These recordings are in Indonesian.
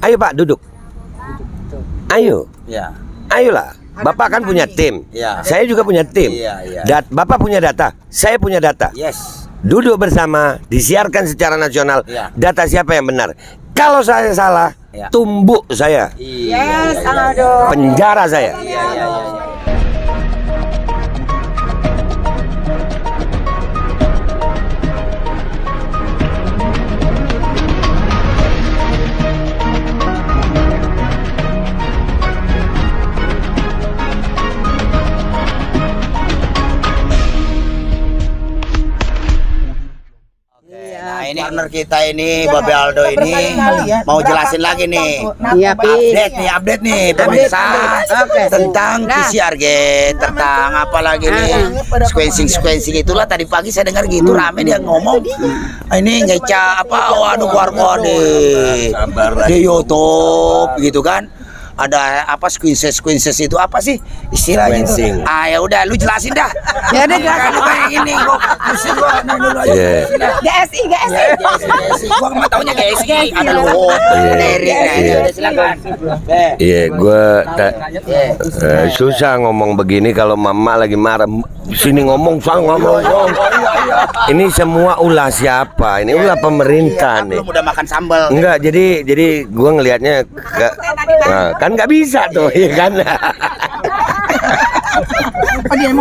Ayo Pak duduk. Ayo. Ya. Ayolah. Bapak kan punya tim. Ya. Saya juga punya tim. Iya. Bapak punya data. Saya punya data. Yes. Duduk bersama, disiarkan secara nasional. Ya. Data siapa yang benar? Kalau saya salah, Ya. tumbuk saya. Iya. Aduh. Penjara saya. Iya. Nah ini partner kita ini Babe Aldo ini mau jelasin lagi nih. Iya, Pi. Update nih pemirsa tentang PCR tentang apa lagi nih sequencing itulah tadi pagi saya dengar gitu rame dia ngomong ini ngeca apa waduh keluar di YouTube gitu kan. Ada apa sequences itu apa sih istilahnya itu? Ya udah lu jelasin dah. Ya udah jelasin. Lu kayak gini kok pusing gua dulu aja. GSI. Gua nggak taunya GSI ada Luhut, Derek, udah silakan. Iya, gue susah ngomong begini kalau mama lagi marah. Sini ngomong. Ini semua ulah siapa? Ini ulah pemerintah nih. Belum udah makan sambal. Enggak, jadi gue ngelihatnya kan nggak bisa tuh, ya kan? Dia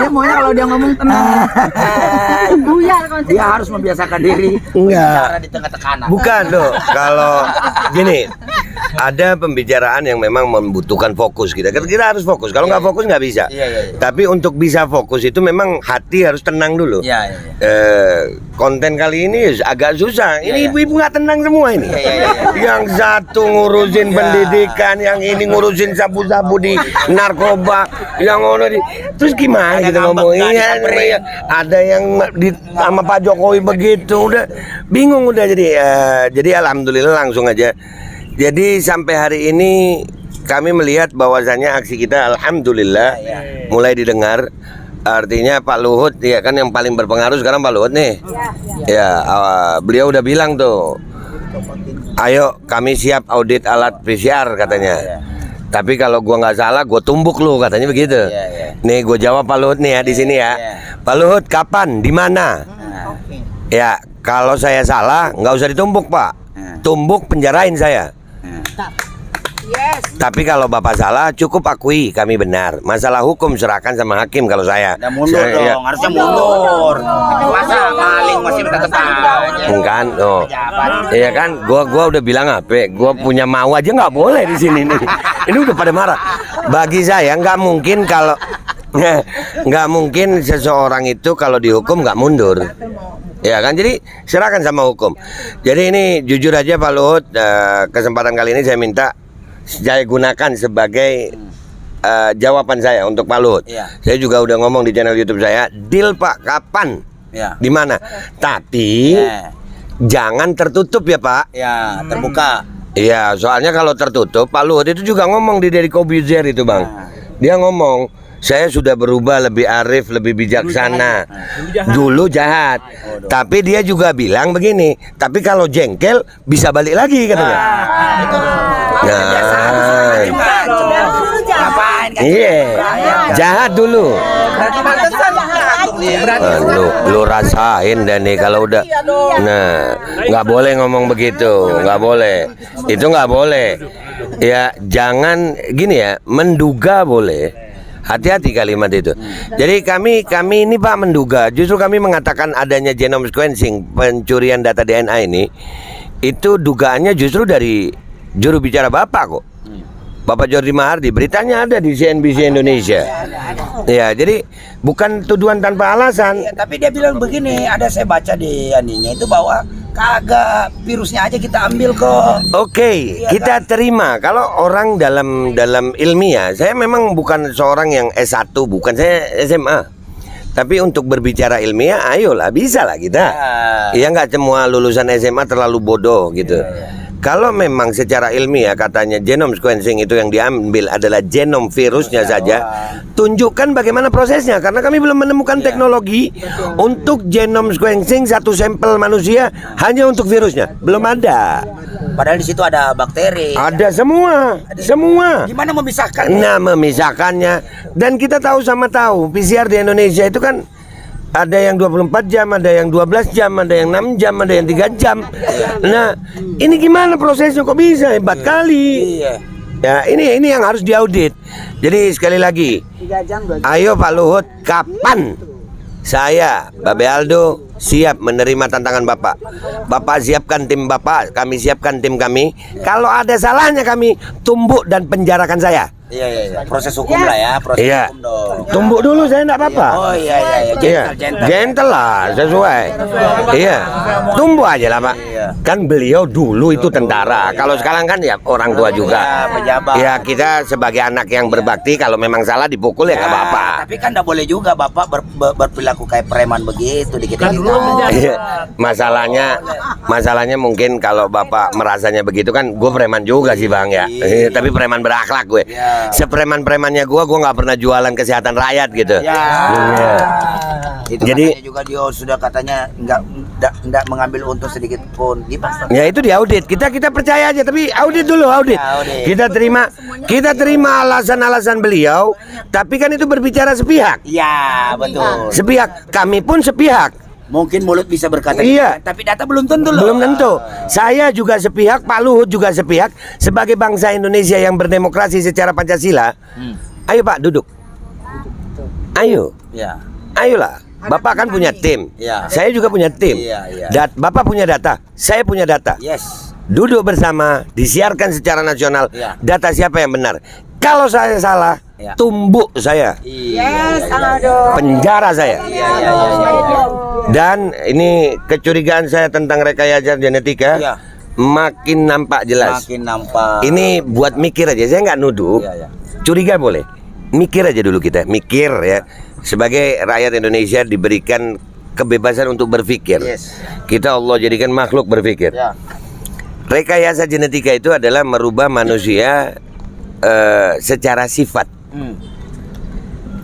maunya kalau dia ngomong tenang. Dia harus membiasakan diri. Enggak. Di tengah tekanan. Bukan loh. Kalau gini, ada pembicaraan yang memang membutuhkan fokus kita. Kita harus fokus. Kalau nggak fokus nggak bisa. Iya. Tapi untuk bisa fokus itu memang hati harus tenang dulu. Iya. Konten kali ini agak susah. Ini ibu-ibu nggak tenang semua ini. Iya. Yang satu ngurusin pendidikan, yang ini ngurusin sabu-sabu di narkoba, yang ono di. Terus gimana kita ngomong? Iya, ada yang sama Pak Jokowi begitu, udah bingung udah jadi alhamdulillah langsung aja. Jadi sampai hari ini kami melihat bahwasannya aksi kita alhamdulillah mulai didengar. Artinya Pak Luhut ya kan yang paling berpengaruh sekarang Pak Luhut nih. Beliau udah bilang tuh, ayo kami siap audit alat PCR katanya. Tapi kalau gua nggak salah, gua tumbuk lu katanya begitu. Nih gua jawab Pak Luhut nih ya di sini ya. Pak Luhut kapan, di mana? Ya kalau saya salah nggak usah ditumbuk Pak. Tumbuk penjarain saya. Tapi kalau Bapak salah cukup akui kami benar. Masalah hukum serahkan sama hakim kalau saya. Udah mundur dong, harusnya mundur. Masa maling masih tetap aja. Kan, iya kan, gua udah bilang apa? Gua punya mau aja nggak boleh di sini nih. Ini udah pada marah. Bagi saya nggak mungkin kalau nggak mungkin seseorang itu kalau dihukum nggak mundur. Ya kan, jadi serahkan sama hukum. Jadi ini jujur aja Pak Luhut, kesempatan kali ini saya minta saya gunakan sebagai jawaban saya untuk Pak Luhut. Saya juga udah ngomong di channel YouTube saya, deal Pak kapan, di mana. Tapi jangan tertutup ya Pak. Ya terbuka. Iya, soalnya kalau tertutup Pak Luhut itu juga ngomong di Deddy Kobuzier itu Bang. Dia ngomong, saya sudah berubah lebih arif, lebih bijaksana. Dulu jahat. Tapi dia juga bilang begini, tapi kalau jengkel bisa balik lagi katanya. Iya, jahat dulu. Lu rasain dan nih kalau udah, nah nggak boleh ngomong begitu, nggak boleh. Itu nggak boleh. Ya jangan gini ya, menduga boleh. Hati-hati kalimat itu. Jadi kami ini Pak menduga, justru kami mengatakan adanya genome sequencing, pencurian data DNA ini, itu dugaannya justru dari juru bicara Bapak kok. Bapak Jordi Mahardi, beritanya ada di CNBC Indonesia. Ya, jadi bukan tuduhan tanpa alasan. Tapi dia bilang begini, ada saya baca di aninya itu bahwa kagak virusnya aja kita ambil kok. Oke, kita terima. Kalau orang dalam ilmiah, saya memang bukan seorang yang S1, bukan, saya SMA. Tapi untuk berbicara ilmiah, ayolah, bisa lah kita. Iya nggak semua lulusan SMA terlalu bodoh gitu. Kalau memang secara ilmiah katanya genome sequencing itu yang diambil adalah genom virusnya saja, tunjukkan bagaimana prosesnya, karena kami belum menemukan teknologi untuk genome sequencing satu sampel manusia hanya untuk virusnya, belum ada. Padahal di situ ada bakteri. Ada semua. Gimana memisahkan? Nah, memisahkannya. Dan kita tahu PCR di Indonesia itu kan ada yang 24 jam, ada yang 12 jam, ada yang 6 jam, ada yang 3 jam. Nah, ini gimana prosesnya kok bisa hebat kali. Iya. Ya, ini yang harus diaudit. Jadi sekali lagi, 3 jam 2 jam. ayo Pak Luhut, kapan saya, Babe Aldo, siap menerima tantangan Bapak. Bapak siapkan tim Bapak, kami siapkan tim kami. Kalau ada salahnya kami tumbuk dan penjarakan saya. Iya. Proses hukum lah ya, proses Iya. hukum dong. Tumbuk dulu saya enggak apa-apa. Oh iya. Iya, gentle lah, sesuai. Iya, tunggu aja lah Pak. Iya. Kan beliau dulu itu tentara. Kalau sekarang kan ya orang tua juga. Iya, pejabat. Ya kita sebagai anak yang berbakti, kalau memang salah dipukul ya nggak apa-apa. Tapi kan nggak boleh juga Bapak berperilaku kayak preman begitu dikit-dikit. Iya, masalahnya mungkin kalau Bapak merasanya begitu kan, gue preman juga sih Bang ya. Tapi preman berakhlak gue. Iya. Sepreman-premannya gue nggak pernah jualan kesehatan rakyat gitu. Ya. Iya. Itu Jadi- katanya juga dia sudah katanya nggak mengambil untung sedikit pun. Gimana? Ya itu diaudit. Kita percaya aja, tapi audit dulu, audit. Ya, audit. Kita terima alasan-alasan beliau, tapi kan itu berbicara sepihak. Iya, betul. Sepihak, kami pun sepihak. Mungkin mulut bisa berkata Iya. gitu, tapi data belum tentu loh. Belum tentu. Saya juga sepihak, Pak Luhut juga sepihak. Sebagai bangsa Indonesia yang berdemokrasi secara Pancasila, ayo Pak duduk. Ayo, Ya. ayolah. Bapak kan punya tim. Iya. Saya juga punya tim. Iya. Bapak punya data, saya punya data. Yes. Duduk bersama, disiarkan secara nasional. Iya. Data siapa yang benar? Kalau saya salah, Iya. tumbuk saya, Yes, aduh. penjara saya. Iya. Dan ini kecurigaan saya tentang rekayasa genetika Iya. makin nampak jelas. Makin nampak. Ini buat mikir aja, saya nggak nuduh. Iya. Curiga boleh. Mikir aja dulu kita, mikir ya. Sebagai rakyat Indonesia diberikan kebebasan untuk berpikir. Yes. Kita Allah jadikan makhluk berpikir. Ya. Rekayasa genetika itu adalah merubah manusia secara sifat.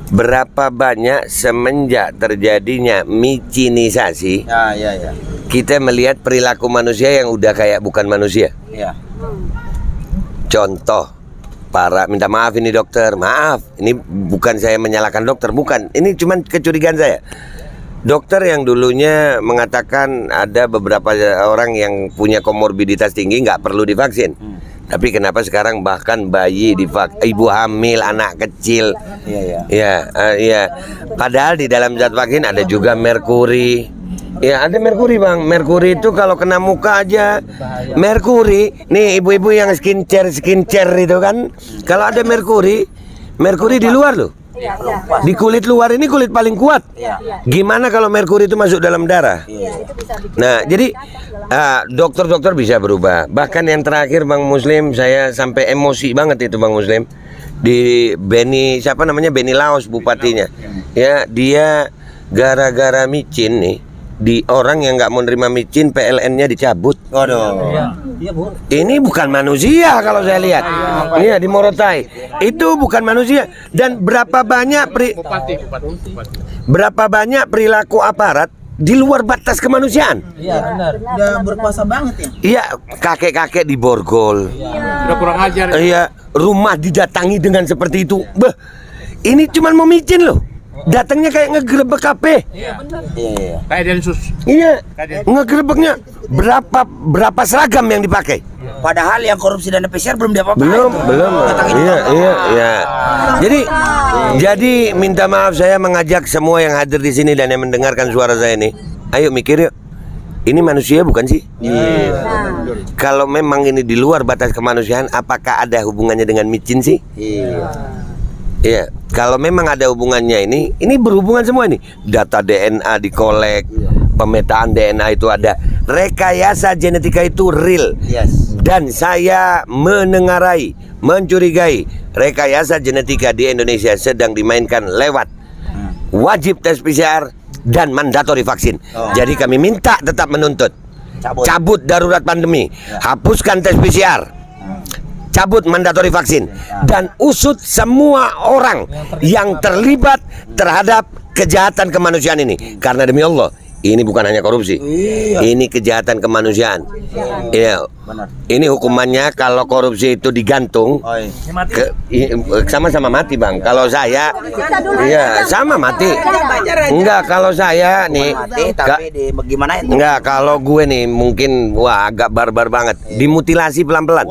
Berapa banyak semenjak terjadinya micinisasi, Ya. kita melihat perilaku manusia yang udah kayak bukan manusia. Ya. Contoh, minta maaf ini dokter, maaf, ini bukan saya menyalahkan dokter, bukan. Ini cuma kecurigaan saya. Dokter yang dulunya mengatakan ada beberapa orang yang punya komorbiditas tinggi nggak perlu divaksin. Tapi kenapa sekarang bahkan bayi ibu hamil, anak kecil, Iya. ya, padahal di dalam zat vaksin ada juga merkuri. Ya ada merkuri Bang. Merkuri itu kalau kena muka aja. Merkuri, nih ibu-ibu yang skincare itu kan, kalau ada merkuri di luar loh. Di kulit luar ini kulit paling kuat. Gimana kalau merkuri itu masuk dalam darah? Nah, jadi dokter-dokter bisa berubah. Bahkan yang terakhir Bang Muslim, saya sampai emosi banget itu Bang Muslim. Di Beni, siapa namanya, Beni Laos bupatinya. Ya, dia gara-gara micin nih, di orang yang nggak mau nerima micin, PLN-nya dicabut. Waduh. Ini bukan manusia kalau saya lihat. Iya di Morotai. Itu bukan manusia. Dan berapa banyak perilaku aparat di luar batas kemanusiaan. Iya, benar. Udah berkuasa banget ya. Iya, kakek-kakek di borgol. Udah kurang ajar. Iya, rumah didatangi dengan seperti itu. Beh, ini cuman mau micin loh. Datangnya kayak ngegerebek kafe. Iya. Kayak Densus. Iya, ngegerebeknya berapa seragam yang dipakai? Padahal yang korupsi dana PCR belum diapa-apain. Belum. Iya. Jadi minta maaf, saya mengajak semua yang hadir di sini dan yang mendengarkan suara saya ini. Ayo mikir yuk. Ini manusia bukan sih? Kalau memang ini di luar batas kemanusiaan, apakah ada hubungannya dengan micin sih? Iya, kalau memang ada hubungannya ini berhubungan semua ini. Data DNA dikolek, pemetaan DNA itu ada. Rekayasa genetika itu real. Yes. Dan saya menengarai, mencurigai rekayasa genetika di Indonesia sedang dimainkan lewat wajib tes PCR dan mandatory vaksin. Jadi kami minta tetap menuntut cabut darurat pandemi, hapuskan tes PCR, cabut mandatory vaksin, dan usut semua orang yang terlibat terhadap kejahatan kemanusiaan ini. Karena demi Allah, Ini bukan hanya korupsi. Ini kejahatan kemanusiaan. Iya. Ini hukumannya kalau korupsi itu digantung sama-sama mati, Bang. Kalau saya iya, sama mati. Enggak, kalau saya nih tapi gimana itu? enggak, kalau gue nih mungkin wah agak barbar banget. Dimutilasi pelan-pelan.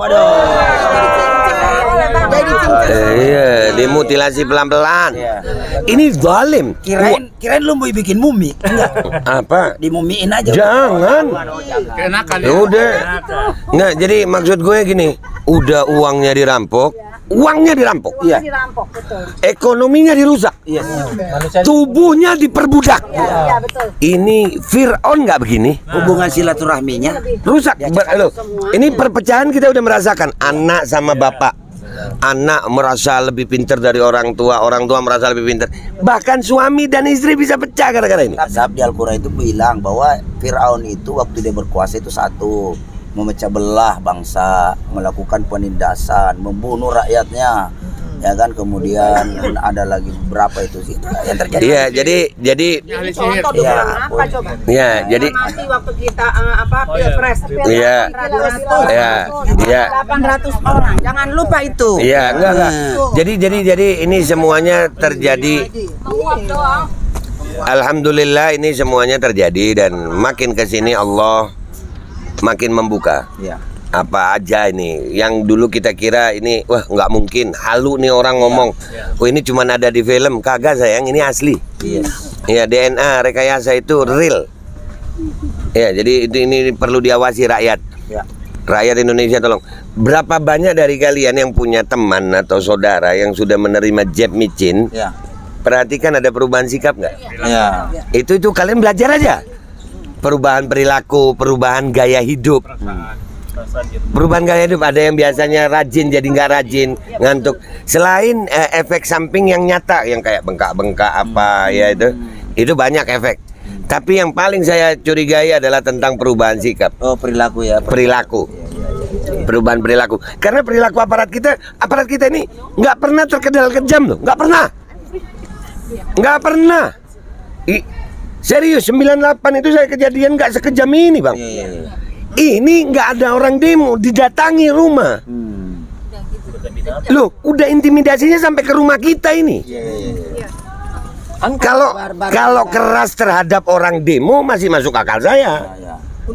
Iya, dimutilasi pelan-pelan. Ini zalim. Kirain lu mau bikin mumi. Enggak. Apa? Dimumiin aja. Jangan. Kenakan Ya udah. Nggak, jadi maksud gue gini, udah uangnya dirampok. Iya. Ekonominya dirusak. Tubuhnya diperbudak. Ini Fir'aun nggak begini? Hubungan silaturahminya Rusak. Loh, ini perpecahan kita udah merasakan. Anak sama bapak. Anak merasa lebih pintar dari orang tua merasa lebih pintar. Bahkan suami dan istri bisa pecah gara-gara ini. Azab di Al-Quran itu bilang bahwa Fir'aun itu waktu dia berkuasa itu satu, memecah belah bangsa, melakukan penindasan, membunuh rakyatnya, ya kan. Kemudian ada lagi berapa itu sih yang terjadi. Iya, jadi Contoh Iya. apa coba? ya, jadi Mati waktu kita pilpres. iya. Iya. Iya. 800 orang. Jangan lupa itu. Iya, enggak. Jadi ini semuanya terjadi. Alhamdulillah ini semuanya terjadi dan makin ke sini Allah makin membuka. Iya. Apa aja ini yang dulu kita kira ini wah nggak mungkin, halu nih orang ngomong. Oh ini cuma ada di film. Kagak sayang, ini asli. Iya. Ya DNA rekayasa itu real. Ya, jadi ini perlu diawasi rakyat. Ya. Rakyat Indonesia tolong. Berapa banyak dari kalian yang punya teman atau saudara yang sudah menerima jab micin? Ya. Perhatikan ada perubahan sikap nggak? Ya. Itu kalian belajar aja. Perubahan perilaku, perubahan gaya hidup. Perubahan gaya hidup, ada yang biasanya rajin jadi nggak rajin, ngantuk. Selain efek samping yang nyata, yang kayak bengkak-bengkak apa ya itu banyak efek. Tapi yang paling saya curigai adalah tentang perubahan sikap. Oh, perilaku ya. Perilaku. Perubahan perilaku. Karena perilaku aparat kita ini nggak pernah terkenal kejam loh, nggak pernah. Serius 98 itu saya kejadian nggak sekejam ini, Bang. Iya. Ini nggak ada orang demo, didatangi rumah. Loh, udah intimidasinya sampai ke rumah kita ini. Kalau keras terhadap orang demo masih masuk akal saya.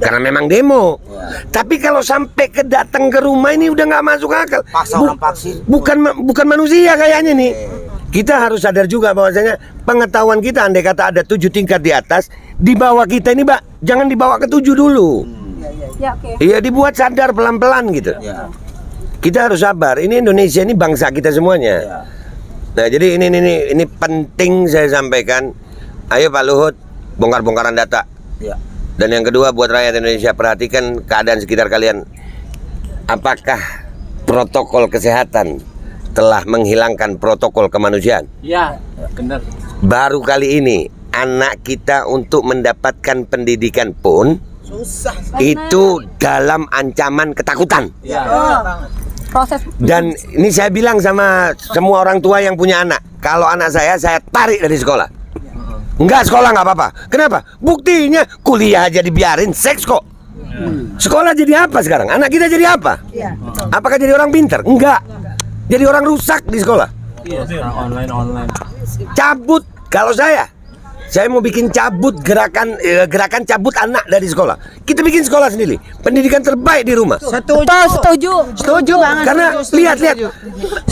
Karena memang demo. Tapi kalau sampai datang ke rumah ini udah nggak masuk akal. Bukan manusia kayaknya nih. Kita harus sadar juga bahwasanya pengetahuan kita, andai kata ada 7 tingkat di atas, di bawah kita ini, Mbak, jangan dibawa ke 7 dulu. Iya, dibuat sadar pelan-pelan gitu. Kita harus sabar. Ini Indonesia, ini bangsa kita semuanya. Nah, jadi ini penting saya sampaikan. Ayo Pak Luhut, bongkar-bongkaran data. Dan yang kedua, buat rakyat Indonesia, perhatikan keadaan sekitar kalian. Apakah protokol kesehatan telah menghilangkan protokol kemanusiaan? Iya, benar. Baru kali ini anak kita untuk mendapatkan pendidikan pun itu dalam ancaman ketakutan. Proses. Dan ini saya bilang sama semua orang tua yang punya anak, kalau anak saya tarik dari sekolah. Enggak, sekolah nggak apa-apa. Kenapa? Buktinya kuliah aja dibiarin, seks kok. Sekolah jadi apa sekarang? Anak kita jadi apa? Apakah jadi orang pintar? Enggak. Jadi orang rusak di sekolah. Online. Cabut. Kalau saya mau bikin gerakan cabut anak dari sekolah. Kita bikin sekolah sendiri. Pendidikan terbaik di rumah. Setuju banget. Karena lihat.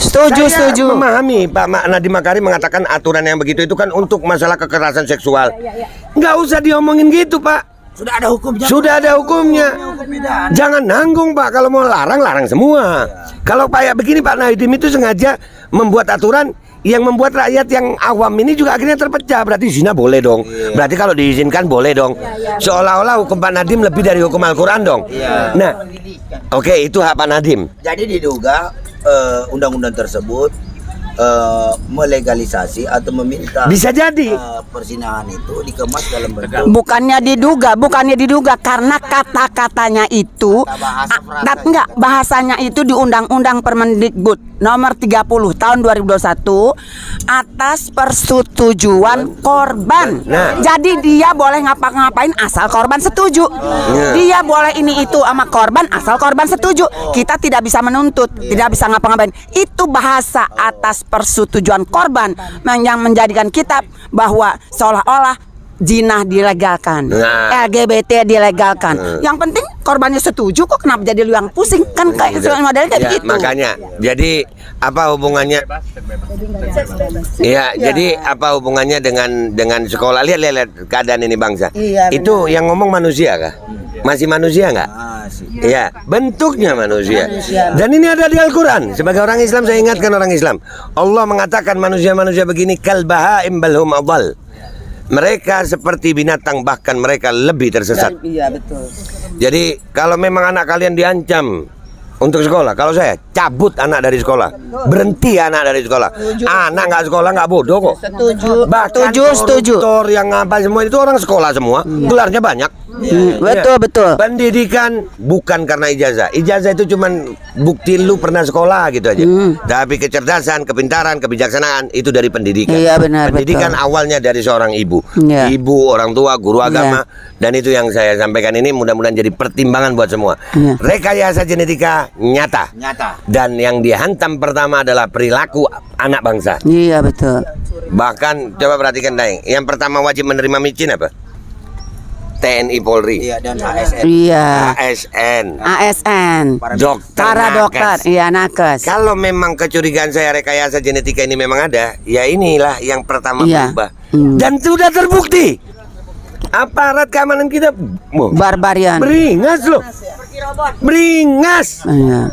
Setuju. Memahami Pak Nadiem Makarim mengatakan aturan yang begitu itu kan untuk masalah kekerasan seksual. Nggak usah diomongin gitu, Pak. Sudah ada hukumnya. Jangan nanggung, Pak. Kalau mau larang semua. Kalau kayak begini Pak Nadiem itu sengaja membuat aturan yang membuat rakyat yang awam ini juga akhirnya terpecah. Berarti zina boleh dong. Berarti kalau diizinkan boleh dong. Seolah-olah hukum Pak Nadiem lebih dari hukum Al-Quran dong. Nah, oke, itu hak Pak Nadiem. Jadi diduga undang-undang tersebut melegalisasi atau meminta Bisa jadi. persinahan itu dikemas dalam bentuk Bukannya diduga karena kata-katanya itu bahasanya itu di Undang-Undang Permendikbud. nomor 30 tahun 2021 atas persetujuan korban. Nah. Jadi dia boleh ngapa-ngapain asal korban setuju. Dia boleh ini itu sama korban asal korban setuju. Kita tidak bisa menuntut, tidak bisa ngapa-ngapain. Itu bahasa atas persetujuan korban yang menjadikan kita bahwa seolah-olah jinah dilegalkan, Nah. LGBT dilegalkan. Yang penting korbannya setuju kok, kenapa jadi lu yang pusing? Kan kayak modelnya kayak Ya, begitu. makanya jadi apa hubungannya? Iya, jadi apa hubungannya dengan sekolah? Lihat keadaan ini bangsa. Itu yang ngomong manusia kah? Masih manusia nggak? Iya, bentuknya manusia. Dan ini ada di Al-Quran. Sebagai orang Islam saya ingatkan orang Islam. Allah mengatakan manusia-manusia begini kalbahaim balhum adal. Mereka seperti binatang, bahkan mereka lebih tersesat. Iya betul. Jadi kalau memang anak kalian diancam untuk sekolah, kalau saya cabut anak dari sekolah, berhenti anak dari sekolah. Anak nggak sekolah nggak bodoh kok. Setuju. Bahkan Setuju. koruptor yang apa semua itu orang sekolah semua, gelarnya banyak. Betul. Pendidikan bukan karena ijazah. Ijazah itu cuman bukti lu pernah sekolah gitu aja. Tapi kecerdasan, kepintaran, kebijaksanaan itu dari pendidikan. Iya, benar, Pendidikan betul. awalnya dari seorang ibu. Iya. Ibu, orang tua, guru agama. Dan itu yang saya sampaikan ini mudah-mudahan jadi pertimbangan buat semua. Iya. Rekayasa genetika nyata. Dan yang dihantam pertama adalah perilaku anak bangsa. Iya betul. Bahkan coba perhatikan Daeng, yang pertama wajib menerima micin apa? TNI Polri. Iya, dan ASN. Iya. ASN. ASN. Dokter. Para nakes. dokter. Iya nakes. Kalau memang kecurigaan saya rekayasa genetika ini memang ada, ya inilah yang pertama Iya. berubah. Dan sudah terbukti. Aparat keamanan kita Barbarian. beringas loh. Beringas. Iya.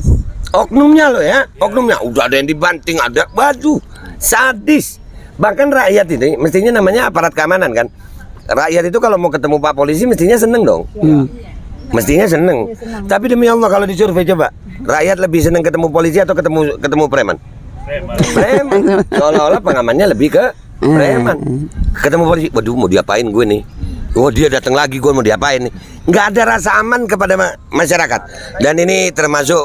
Oknumnya loh ya. Oknumnya udah ada yang dibanting, ada waduh, sadis. Bahkan rakyat ini mestinya namanya aparat keamanan kan. Rakyat itu kalau mau ketemu Pak Polisi mestinya seneng dong. Mestinya seneng. Tapi demi Allah kalau disurvei coba, rakyat lebih seneng ketemu polisi atau ketemu preman? Preman. Seolah-olah pengamannya lebih ke preman. Ketemu polisi, waduh mau diapain gue nih? Oh dia datang lagi, gue mau diapain nih? Nggak ada rasa aman kepada masyarakat. Dan ini termasuk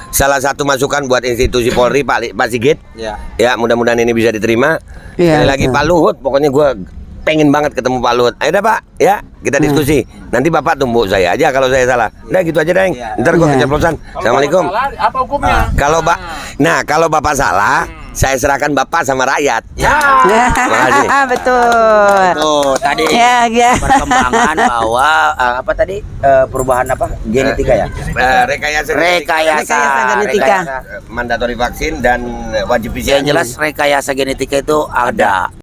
salah satu masukan buat institusi Polri, Pak Sigit. Ya mudah-mudahan ini bisa diterima. Iya, Sekali lagi betul. Pak Luhut, pokoknya gue pengen banget ketemu Pak Luhut. Ayo dah Pak, ya kita diskusi. Nanti Bapak tumbuk saya aja kalau saya salah. Udah gitu aja Deng. Ntar gue Iya. keceplosan. Assalamualaikum. Apa hukumnya? Kalau Bapak salah, saya serahkan Bapak sama rakyat. Makasih. Betul. Tuh, tadi Ya. perkembangan bahwa apa tadi perubahan apa genetika ya? Rekayasa Rekayasa genetika. Mandatori vaksin dan wajib PCR. Yang jelas rekayasa genetika itu ada